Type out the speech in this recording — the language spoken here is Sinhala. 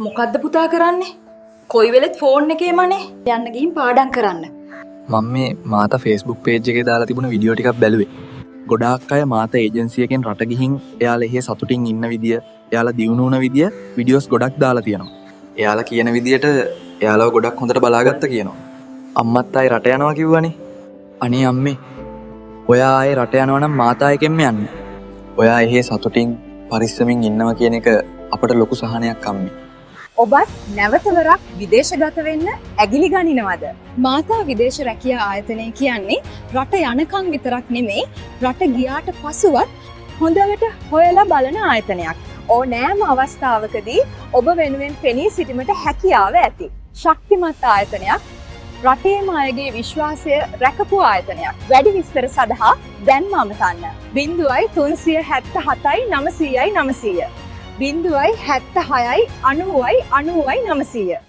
මොකද්ද පුතා කරන්නේ? කොයි වෙලෙත් ෆෝන් එකේමනේ. යන්න ගිහින් පාඩම් කරන්න. මම මේ මාතා Facebook page එකේ දාලා තිබුණ වීඩියෝ ටිකක් බැලුවේ. ගොඩාක් අය මාතා ඒජන්සි එකෙන් රට ගිහින් එයාලා එහෙ සතුටින් ඉන්න විදිය, එයාලා දියුණු වුණ විදිය වීඩියෝස් ගොඩක් දාලා තියෙනවා. එයාලා කියන විදියට එයාලව ගොඩක් හොඳට බලාගත්ත කියනවා. අම්මත් ආයේ රට යනවා කිව්වනේ. අනේ අම්මේ. ඔයා ආයේ රට යනවා නම් මාතා එකෙන්ම යන්න. ඔයා එහෙ සතුටින් පරිස්සමින් ඉන්නවා කියන එක අපට ලොකු සහනයක් අම්මේ. ඔබත් නැවතවරක් විදේශගත වෙන්න ඇගිලි ගනිනවද? මාතා විදේශ රැකියා ආයතනය කියන්නේ රට යනකම් විතරක් නෙමෙයි රට ගියාට පසුවත් හොඳට හොයලා බලන ආයතනයක්. ඕනෑම අවස්ථාවකදී ඔබ වෙනුවෙන් පෙනී සිටීමට හැකියාව ඇති. ශක්තිමත් ආයතනයක්. රටේම අයගේ විශ්වාසය රැකපු ආයතනයක්. වැඩි විස්තර සඳහා දැන්ම අමතන්න. 0377යි 900යි 900. 076යි 90යි 90යි 900.